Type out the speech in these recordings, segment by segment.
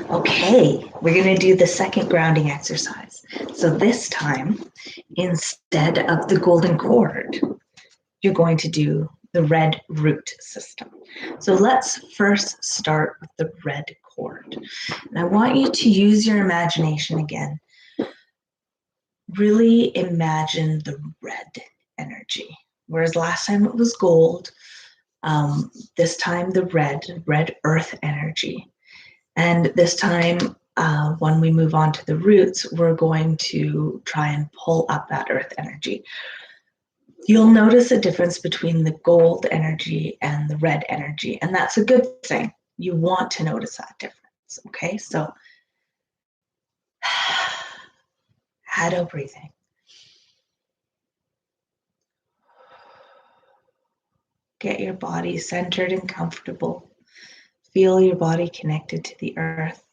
Okay, we're going to do the second grounding exercise. So this time, instead of the golden cord, you're going to do the red root system. So let's first start with the red cord. And I want you to use your imagination again. Really imagine the red energy. Whereas last time it was gold, this time the red earth energy. And this time, when we move on to the roots, we're going to try and pull up that earth energy. You'll notice a difference between the gold energy and the red energy, and that's a good thing. You want to notice that difference, okay? So, shadow breathing. Get your body centered and comfortable. Feel your body connected to the earth,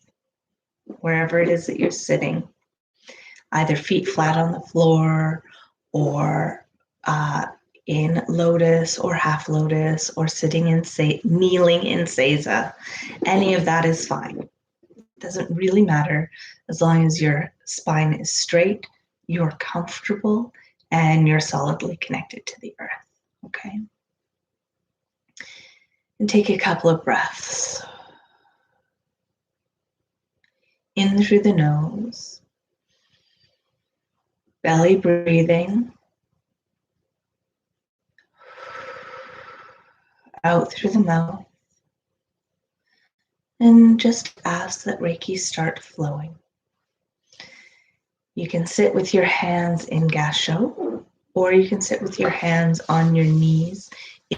wherever it is that you're sitting, either feet flat on the floor or in lotus or half lotus or sitting in kneeling in seiza. Any of that is fine. It doesn't really matter as long as your spine is straight, you're comfortable, and you're solidly connected to the earth. Okay? And take a couple of breaths. In through the nose, belly breathing. Out through the mouth. And just ask that Reiki start flowing. You can sit with your hands in Gasho, or you can sit with your hands on your knees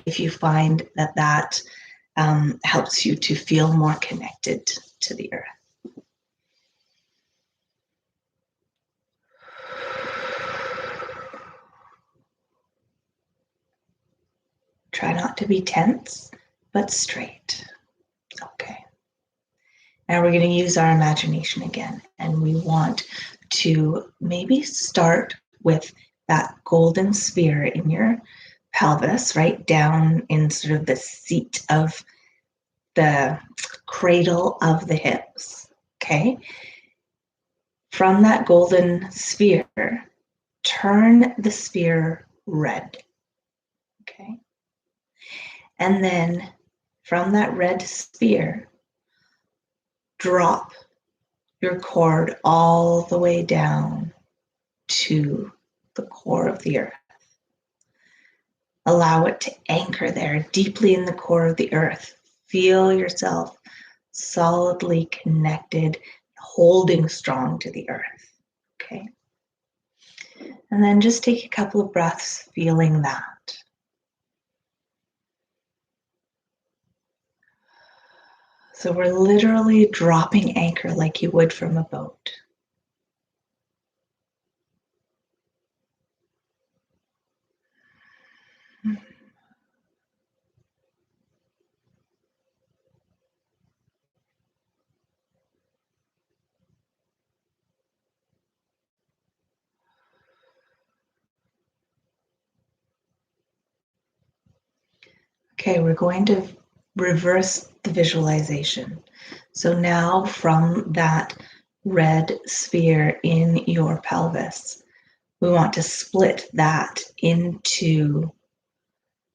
if you find that helps you to feel more connected to the earth. Try not to be tense, but straight. Okay. Now we're going to use our imagination again, and we want to maybe start with that golden sphere in your pelvis, right down in sort of the seat of the cradle of the hips, okay? From that golden sphere, turn the sphere red, okay? And then from that red sphere, drop your cord all the way down to the core of the earth. Allow it to anchor there deeply in the core of the earth. Feel yourself solidly connected, holding strong to the earth, okay? And then just take a couple of breaths feeling that. So we're literally dropping anchor like you would from a boat. Okay, we're going to reverse the visualization. So now from that red sphere in your pelvis, we want to split that into,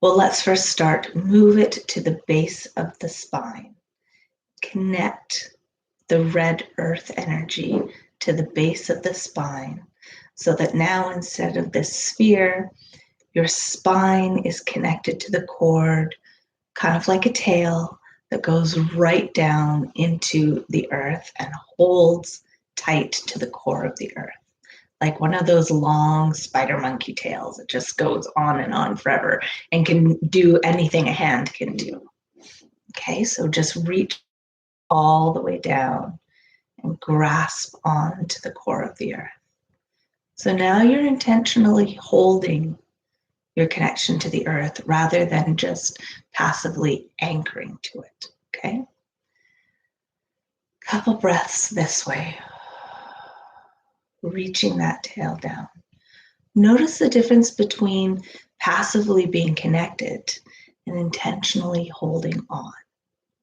well, let's first start, move it to the base of the spine. Connect the red earth energy to the base of the spine so that now instead of this sphere, your spine is connected to the cord, kind of like a tail that goes right down into the earth and holds tight to the core of the earth. Like one of those long spider monkey tails that just goes on and on forever and can do anything a hand can do. Okay, so just reach all the way down and grasp onto the core of the earth. So now you're intentionally holding your connection to the earth rather than just passively anchoring to it, okay? Couple breaths this way, reaching that tail down. Notice the difference between passively being connected and intentionally holding on,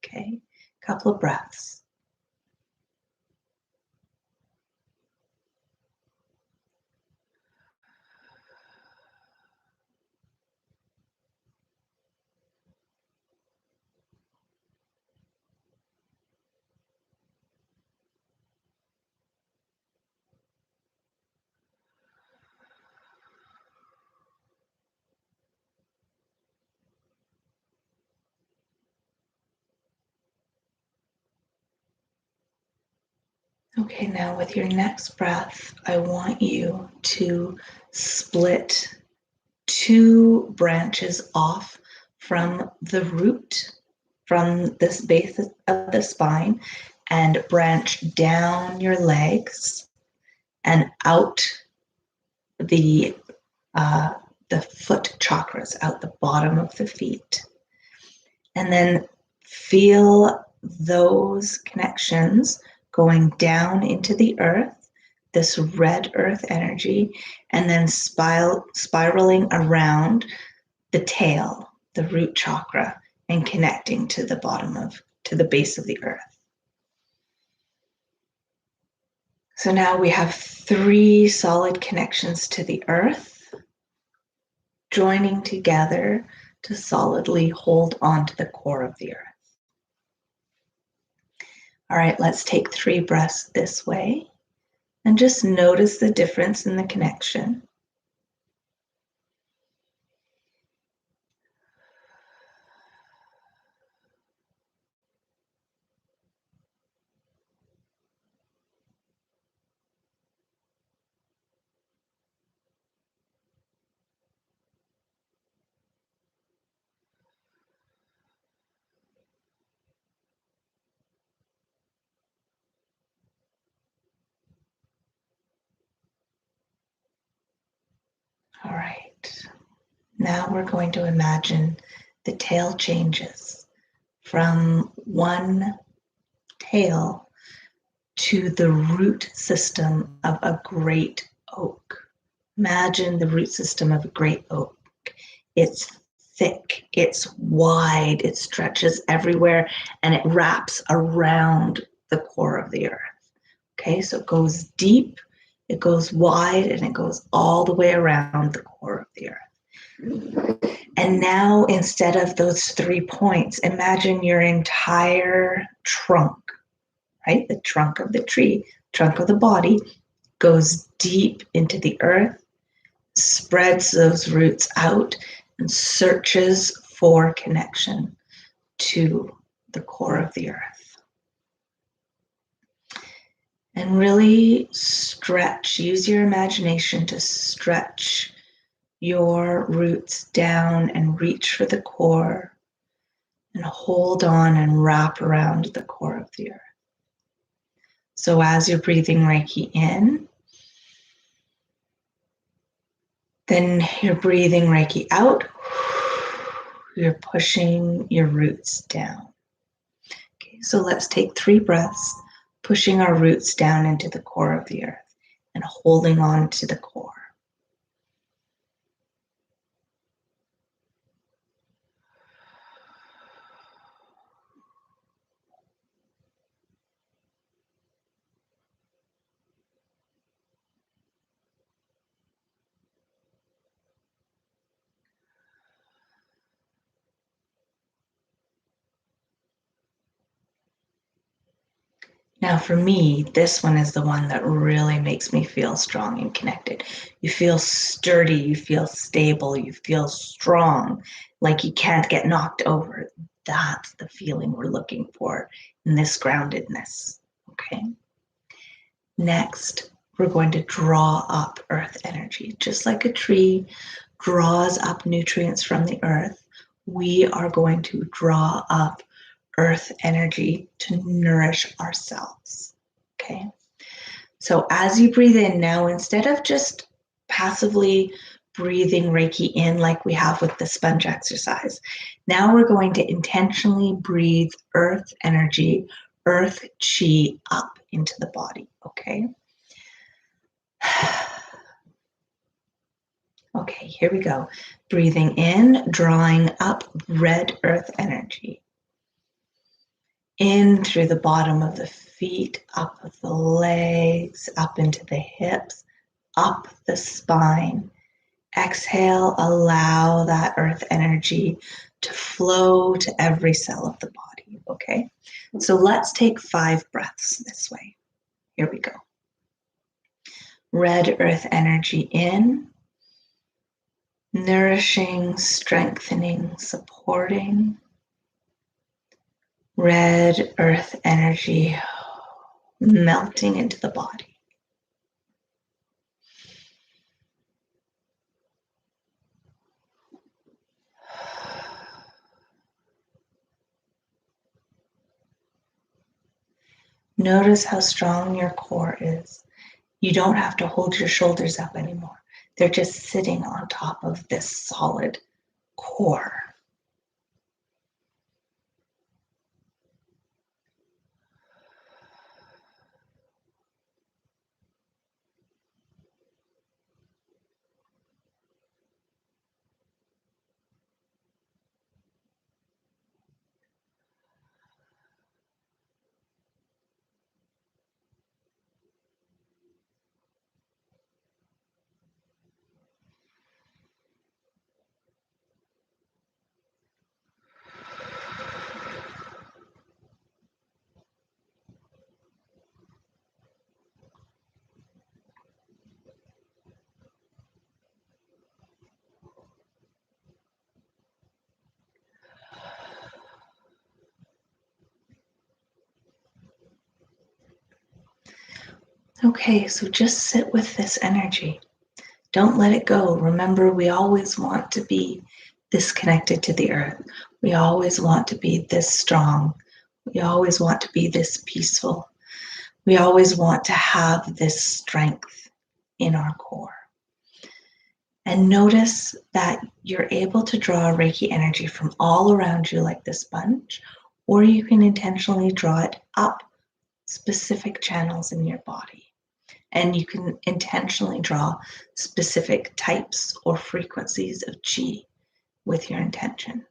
okay? Couple of breaths. Okay, now with your next breath, I want you to split 2 branches off from the root, from this base of the spine, and branch down your legs and out the foot chakras, out the bottom of the feet. And then feel those connections going down into the earth, this red earth energy, and then spiraling around the tail, the root chakra, and connecting to the base of the earth. So now we have 3 solid connections to the earth, joining together to solidly hold on to the core of the earth. All right, let's take 3 breaths this way and just notice the difference in the connection. All right, now we're going to imagine the tail changes from one tail to the root system of a great oak. Imagine the root system of a great oak. It's thick, it's wide, it stretches everywhere, and it wraps around the core of the earth. Okay, so it goes deep, it goes wide, and it goes all the way around the core of the earth. And now, instead of those 3 points, imagine your entire trunk, right? The trunk of the tree, trunk of the body, goes deep into the earth, spreads those roots out, and searches for connection to the core of the earth. And really stretch, use your imagination to stretch your roots down and reach for the core and hold on and wrap around the core of the earth. So as you're breathing Reiki in, then you're breathing Reiki out, you're pushing your roots down. Okay, so let's take 3 breaths, pushing our roots down into the core of the earth and holding on to the core. Now for me, this one is the one that really makes me feel strong and connected. You feel sturdy, you feel stable, you feel strong, like you can't get knocked over. That's the feeling we're looking for in this groundedness, okay? Next, we're going to draw up earth energy. Just like a tree draws up nutrients from the earth, we are going to draw up earth energy to nourish ourselves, okay? So as you breathe in now, instead of just passively breathing Reiki in like we have with the sponge exercise, now we're going to intentionally breathe earth energy, earth chi up into the body, okay? Okay, here we go. Breathing in, drawing up red earth energy. In through the bottom of the feet, up the legs, up into the hips, up the spine. Exhale, allow that earth energy to flow to every cell of the body, okay? So let's take 5 breaths this way. Here we go. Red earth energy in, nourishing, strengthening, supporting. Red earth energy melting into the body. Notice how strong your core is. You don't have to hold your shoulders up anymore. They're just sitting on top of this solid core. Okay, so just sit with this energy. Don't let it go. Remember, we always want to be this connected to the earth. We always want to be this strong. We always want to be this peaceful. We always want to have this strength in our core. And notice that you're able to draw Reiki energy from all around you like this sponge, or you can intentionally draw it up specific channels in your body. And you can intentionally draw specific types or frequencies of chi with your intention.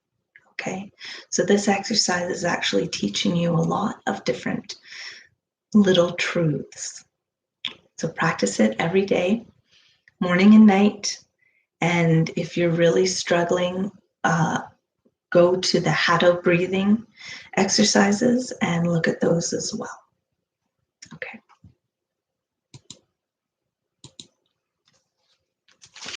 Okay, so this exercise is actually teaching you a lot of different little truths. So practice it every day, morning and night. And if you're really struggling, go to the Hatha breathing exercises and look at those as well. Okay.